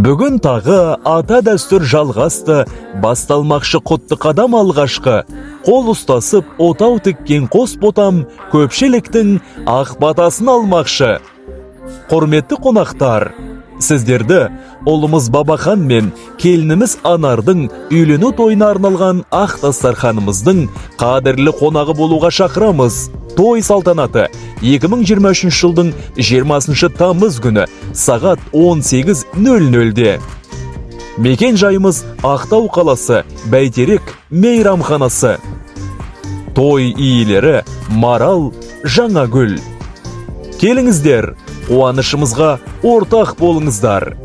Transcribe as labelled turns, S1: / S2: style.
S1: Бүгін тағы ата дәстүр жалғасты, басталмақшы құтты қадам алғашқы. Қол ұстасып, отау тіккен қос ботам көпшіліктің ақ батасын алмақшы. Құрметті қонақтар, сіздерді ұлымыз Бабахан мен келініміз Анардың үйлену тойына арналған ақ дастарханымыздың қадірлі қонағы болуға шақырамыз. Той салтанаты 2023 жылдың 20 тамыз күні сағат 18:00-де. Мекен жайымыз Ақтау қаласы, Бәйтерек мейрамханасы. Той иелері Марал, Жаңагүл. Келіңіздер, қуанышымызға ортақ болыңыздар.